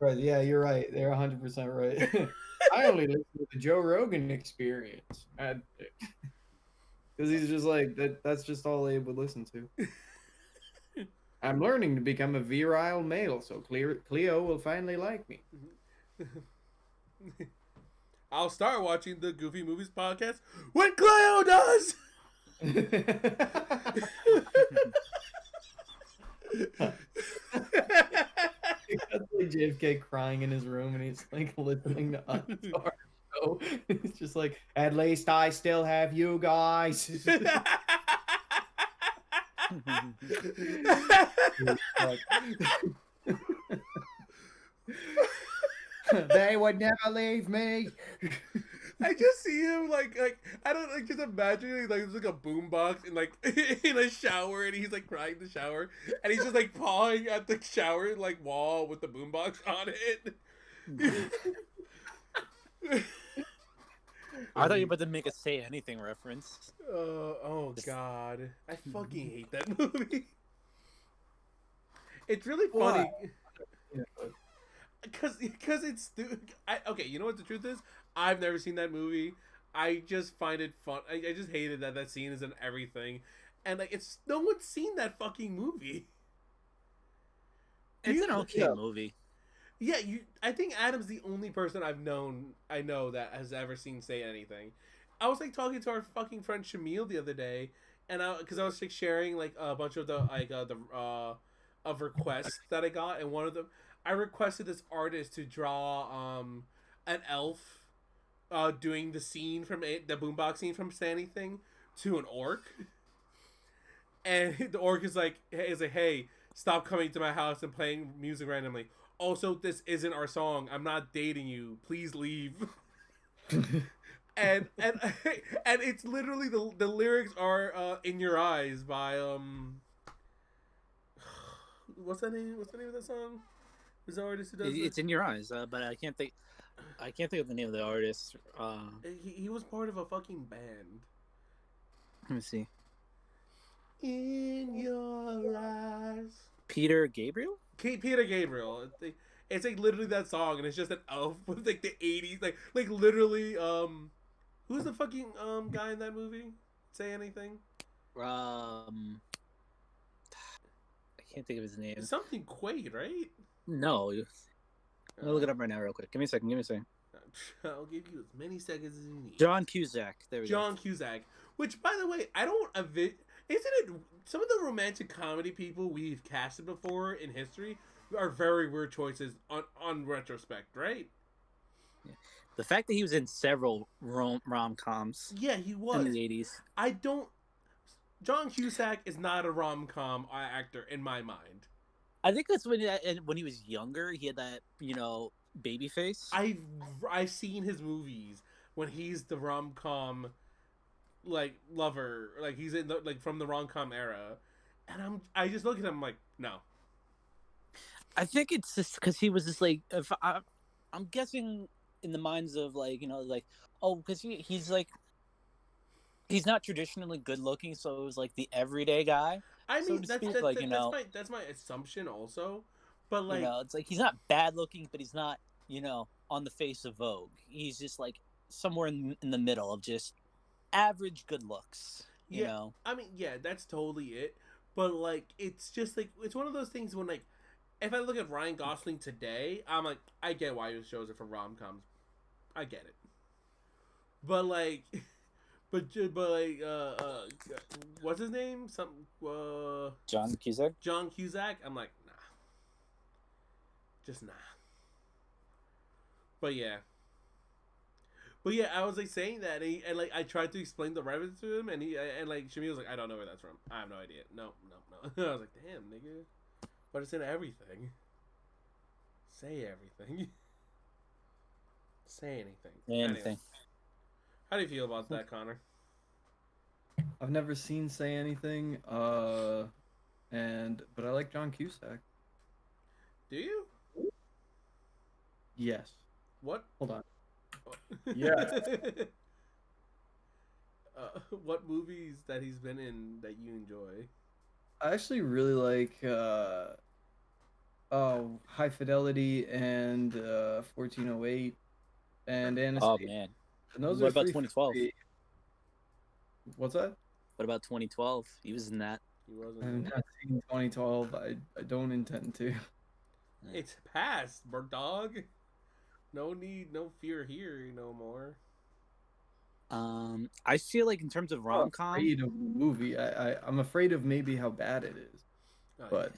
Right, yeah, you're right. They're 100% right. I only listen to the Joe Rogan Experience. Because he's just like, that's just all Abe would listen to. I'm learning to become a virile male, so Cleo will finally like me. I'll start watching the Goofy Movies podcast when Cleo does. That's like JFK crying in his room, and he's like listening to us. So it's just like, at least I still have you guys. They would never leave me. I just see him like I don't like just imagining like there's like a boombox in like in a shower and he's like crying in the shower and he's just like pawing at the shower like wall with the boombox on it. I thought you were about to make a Say Anything reference. Oh god, I fucking hate that movie. It's really funny. Because it's stupid. Okay, you know what the truth is? I've never seen that movie. I just find it fun. I just hated that scene is in everything, and like it's no one's seen that fucking movie. It's an okay movie. Yeah, I think Adam's the only person I know that has ever seen Say Anything. I was like talking to our fucking friend Shamil the other day, and because I was like sharing like a bunch of the of requests that I got, and one of them I requested this artist to draw an elf doing the scene from the boombox scene from Say Anything to an orc, and the orc is like, hey, stop coming to my house and playing music randomly. Also, this isn't our song. I'm not dating you. Please leave. and it's literally the lyrics are "In Your Eyes" by what's the name of that song? Who's the artist who does it? It's In Your Eyes, but I can't think of the name of the artist. He was part of a fucking band. Let me see. In your eyes. Peter Gabriel? Peter Gabriel. It's like literally that song, and it's just an elf with like the '80s, like literally. Who's the fucking guy in that movie? Say anything? I can't think of his name. Something Quaid, right? No, I'll look it up right now, real quick. Give me a second. I'll give you as many seconds as you need. John Cusack. There we John Cusack. Which, by the way, I don't. Isn't it some of the romantic comedy people we've casted before in history are very weird choices on retrospect, right? go. The fact that he was in several rom-coms Yeah, he was. in the 80s. I don't. John Cusack is not a rom-com actor in my mind. I think that's when he was younger, he had that, baby face. I've seen his movies when he's the rom-com like lover, like he's in the like from the rom-com era, and I just look at him like, no. I think it's just because he was just like, I'm guessing in the minds of because he's like, he's not traditionally good looking, so it was like the everyday guy. I mean, so to speak, that's my assumption also, but like, it's like he's not bad looking, but he's not on the face of Vogue. He's just like somewhere in the middle of just average good looks. You know. I mean, yeah, that's totally it. But like, it's just like it's one of those things when like, if I look at Ryan Gosling today, I'm like, I get why he was chosen for rom-coms. I get it. But like, but like, what's his name? John Cusack. John Cusack. I'm like, nah, just nah. But yeah. I was like saying that, and like I tried to explain the reference to him, and like Shami was like, I don't know where that's from. I have no idea. No. I was like, damn, nigga, but it's in everything. Say everything. Say anything. Anything. Anyway. How do you feel about that, Connor? I've never seen Say Anything, but I like John Cusack. Do you? Yes. What? Hold on. Yeah. What movies that he's been in that you enjoy? I actually really like High Fidelity and 1408 and Anastasia. Oh man. And those What are about 2012? What's that? What about 2012? He was in that. He wasn't. I've not seen 2012. I don't intend to. It's past, bird dog. No need, no fear here no more. I feel like in terms of rom-com, I'm afraid of the movie. I'm afraid of maybe how bad it is. Oh, But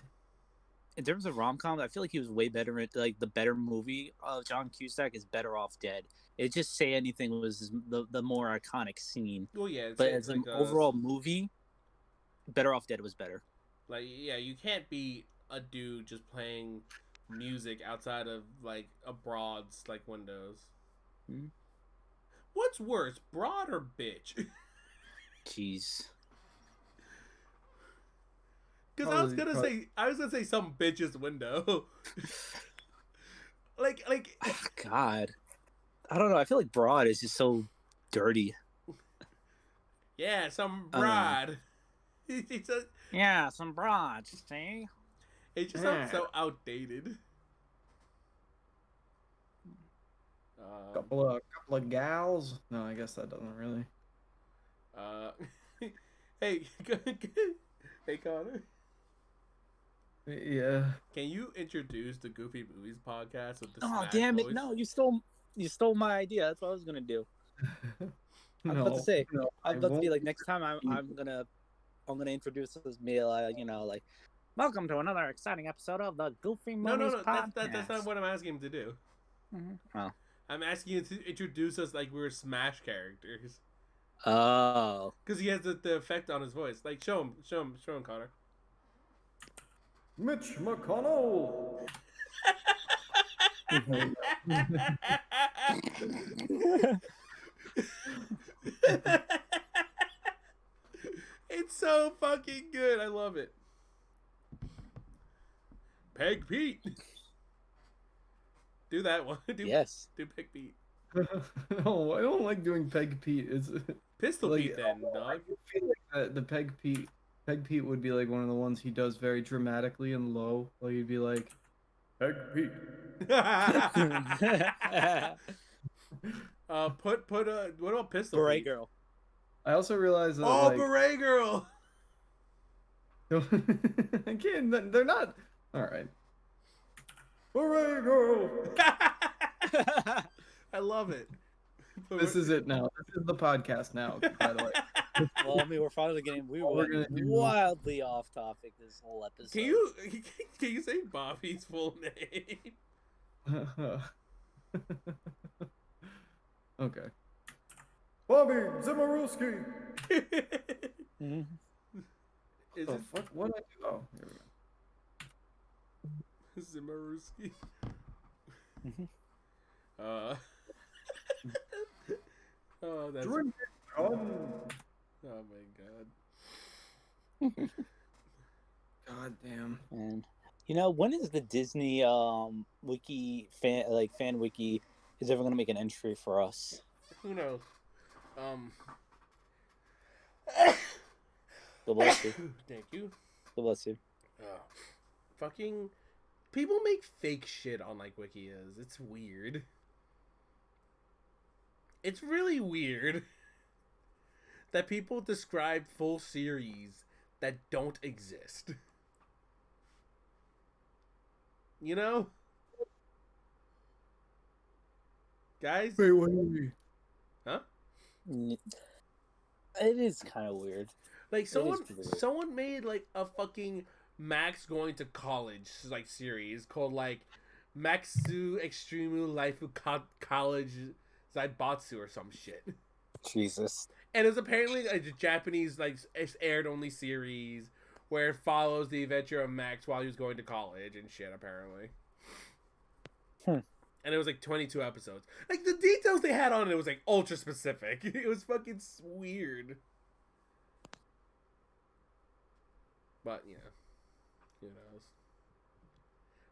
in terms of rom-com, I feel like he was way better. Like the better movie of John Cusack is Better Off Dead. It just Say Anything was the more iconic scene. well, yeah. But as an overall movie, Better Off Dead was better. Like, yeah, you can't be a dude just playing music outside of like a broad's like windows. Hmm? What's worse, broad or bitch? Jeez. Because I was gonna say some bitch's window. like God, I don't know. I feel like broad is just so dirty. Yeah, some broad. Yeah, some broad. See, it just sounds so outdated. couple of gals. No, I guess that doesn't really. Hey, hey, Connor. Yeah. Can you introduce the Goofy Movies podcast with the oh Smash damn it! voice? No, you stole my idea. That's what I was gonna do. I was about to say. I was about to be like, next time I'm gonna introduce this meal. Like, welcome to another exciting episode of the Goofy Movies podcast. That's not what I'm asking him to do. Mm-hmm. Oh. I'm asking you to introduce us like we were Smash characters. Oh. Because he has the effect on his voice. Like, show him, Connor. Mitch McConnell. It's so fucking good. I love it. Peg Pete. Do that one. Yes. Do Peg Pete. No, I don't like doing Peg Pete. It's Pistol like, Pete then, dog. I feel like the Peg Pete would be like one of the ones he does very dramatically and low. Like he'd be like, Peg Pete. What about Pistol Beret Pete? Girl. I also realized that Oh, Beret Girl. again, they're not. All right. Beret Girl. I love it. This is it now. This is the podcast now. By the way. Well, I mean, we're finally getting All we're gonna do- wildly off topic this whole episode. Can you say Bobby's full name? Okay. Bobby Zimmerowski. Mhm. Is Oh, it fuck, what did I do? Oh, here we go. Zimmerowski? Mhm. Oh, that's. Drink it, come. Oh my god. God damn. And when is the Disney wiki fan wiki is ever gonna make an entry for us? Who knows? God bless you. Thank you. God bless you. Fucking people make fake shit on like Wikias. It's weird. It's really weird that people describe full series that don't exist. You know? Guys? Wait, what do you mean? Huh? It is kind of weird. Like pretty weird. someone made like a fucking Max going to college like series called like Maxu Extremu Life College Zaibatsu or some shit. Jesus. And it's apparently a Japanese like aired only series where it follows the adventure of Max while he was going to college and shit apparently. And it was like 22 episodes. Like the details they had on it was like ultra specific. It was fucking weird. But yeah, who knows?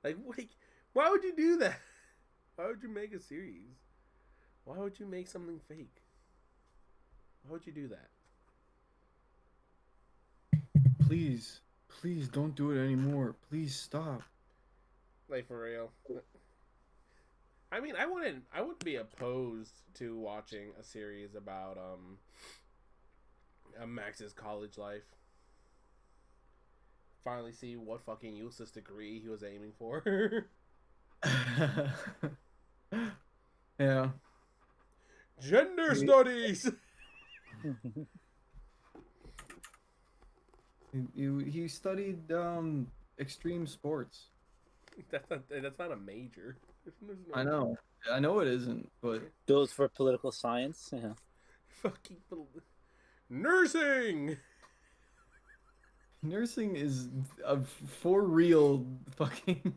Like, why would you do that? Why would you make a series? Why would you make something fake? Why would you do that? Please don't do it anymore. Please stop. Like for real. I mean, I wouldn't be opposed to watching a series about Max's college life. Finally see what fucking useless degree he was aiming for. Yeah. Gender studies. He studied extreme sports. That's not a major. There's no I know it isn't, but Goes for political science. Yeah. fucking nursing. nursing is a for real fucking.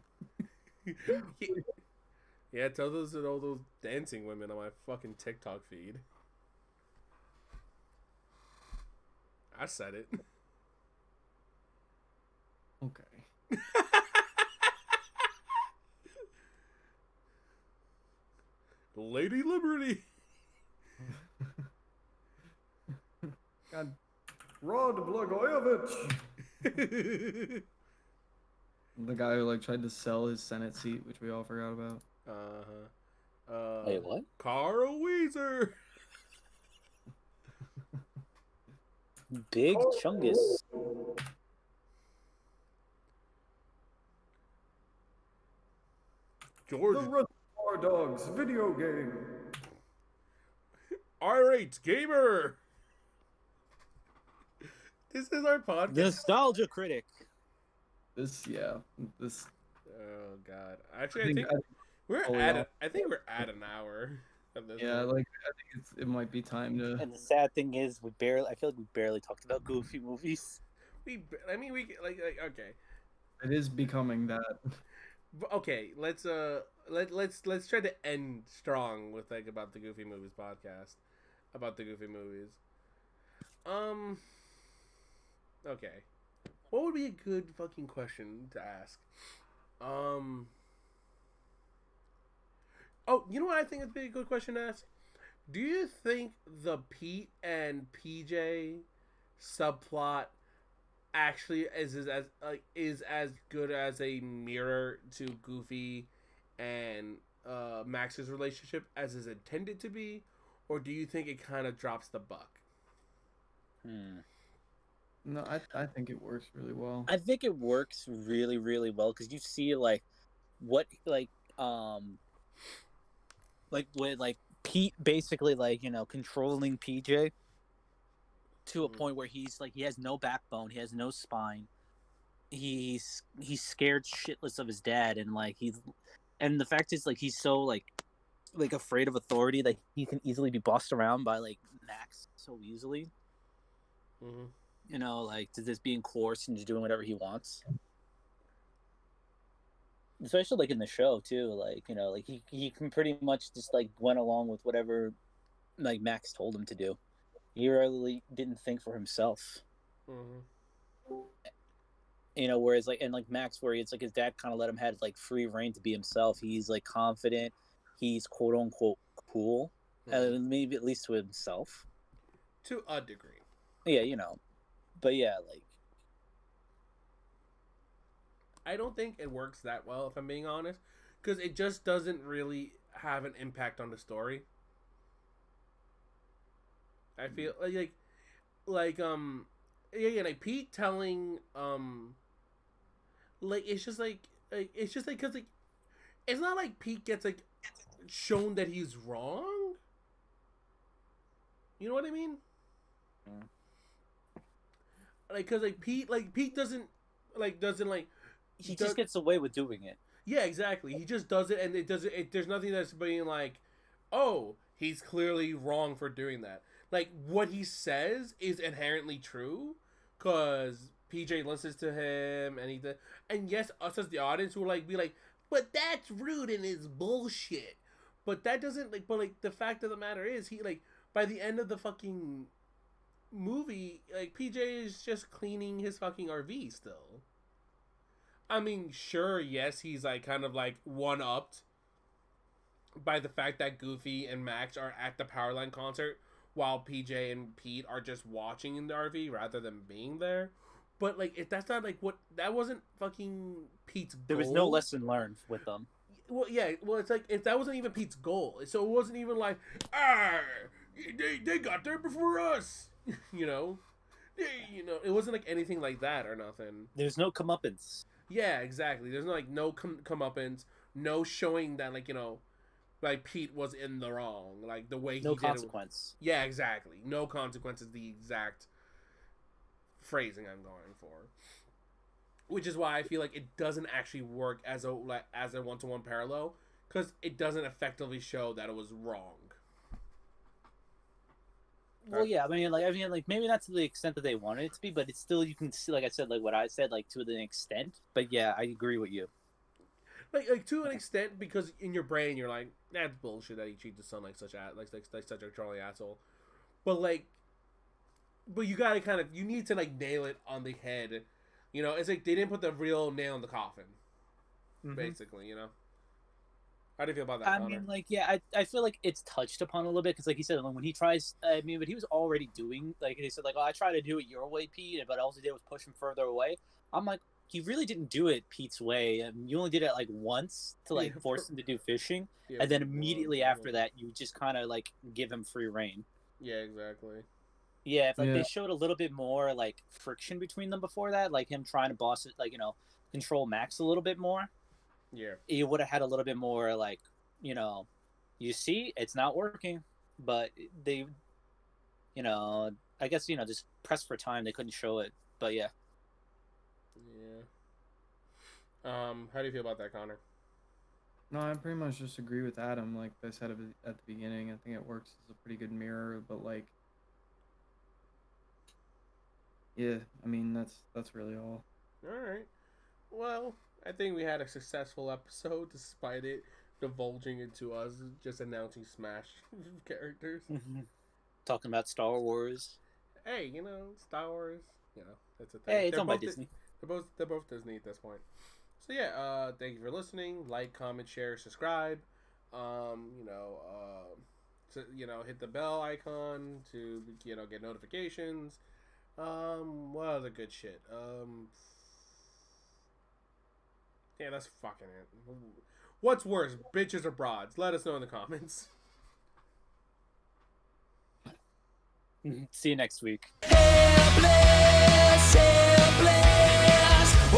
Yeah, tell all those dancing women on my fucking TikTok feed. I said it. Okay. Lady Liberty. God, Rod Blagojevich. The guy who like tried to sell his Senate seat, which we all forgot about. Wait, what? Carl Weezer. Big Chungus. George. The Reservoir Dogs video game. R8 Gamer. This is our podcast. Nostalgia critic. This. Oh god. Actually, I think we're at an hour. At this Yeah, point. like I think it might be time to. And the sad thing is, I feel like we barely talked about Goofy movies. we okay. It is becoming that. Okay, let's try to end strong with like about the Goofy Movies podcast. About the Goofy movies. Okay. What would be a good fucking question to ask? Oh, you know what I think would be a good question to ask? Do you think the Pete and PJ subplot actually is as good as a mirror to Goofy and Max's relationship as is intended to be, or do you think it kind of drops the buck? No, I think it works really well. I think it works really, really well because you see like what like with like Pete basically like controlling PJ to a point where he's like he has no backbone, he has no spine. He's scared shitless of his dad, and like and the fact is like he's so like afraid of authority that he can easily be bossed around by like Max so easily. Like to just being coerced into doing whatever he wants. Especially like in the show too, like like he can pretty much just like went along with whatever like Max told him to do. He really didn't think for himself. Whereas like and like Max, where it's like his dad kind of let him have like free reign to be himself. He's like confident. He's quote unquote cool, maybe at least to himself, to a degree. Yeah, but yeah, like I don't think it works that well, if I'm being honest, because it just doesn't really have an impact on the story. I feel like Pete telling like it's just like because like it's not like Pete gets like shown that he's wrong. You know what I mean? Like because Pete doesn't he just gets away with doing it. Yeah, exactly. He just does it, and it doesn't. There's nothing that's being like, oh, he's clearly wrong for doing that. Like what he says is inherently true, because PJ listens to him, and yes, us as the audience will be like, but that's rude and it's bullshit. But that doesn't But the fact of the matter is, he by the end of the fucking movie, PJ is just cleaning his fucking RV still. I mean, sure, yes, he's kind of one-upped by the fact that Goofy and Max are at the Powerline concert while PJ and Pete are just watching in the RV rather than being there. But if that's not that wasn't fucking Pete's goal. There was no lesson learned with them. Well, yeah, it's if that wasn't even Pete's goal, so it wasn't even they got there before us, it wasn't anything like that or nothing. There's no comeuppance. Yeah, exactly. There's no comeuppance, no showing that Pete was in the wrong, the way he no did consequence. It. Yeah, exactly. No consequence is the exact phrasing I'm going for. Which is why I feel like it doesn't actually work as a one-to-one parallel, because it doesn't effectively show that it was wrong. Well, yeah, I mean, maybe not to the extent that they wanted it to be, but it's still, you can see, like I said, what I said, to an extent. But yeah, I agree with you. To an extent, because in your brain you're like, that's bullshit that he treats his son like such a Charlie asshole. But you gotta you need to nail it on the head. It's they didn't put the real nail in the coffin. Basically, How do you feel about that, I Connor? mean, I feel like it's touched upon a little bit, because he said, when he tries, but he was already doing, he said, oh, I try to do it your way, Pete, but all he did was push him further away. I'm like, he really didn't do it Pete's way. You only did it, once to, force him to do fishing, and then immediately after that, you just kind of, give him free reign. Yeah, exactly. Yeah, if they showed a little bit more, friction between them before that, him trying to boss it, control Max a little bit more. Yeah. You would have had a little bit more, you see, it's not working, but they, I guess, just pressed for time. They couldn't show it, but yeah. Yeah. How do you feel about that, Connor? No, I pretty much just agree with Adam. Like I said at the beginning, I think it works as a pretty good mirror, but yeah, I mean, that's really all. All right. Well, I think we had a successful episode, despite it divulging into us just announcing Smash characters. Talking about Star Wars. Hey, Star Wars. That's a thing. Hey, it's owned by Disney. They're both Disney at this point. So yeah, thank you for listening. Like, comment, share, subscribe. Hit the bell icon to get notifications. What other good shit? Yeah, that's fucking it. What's worse, bitches or broads? Let us know in the comments. See you next week. Hey,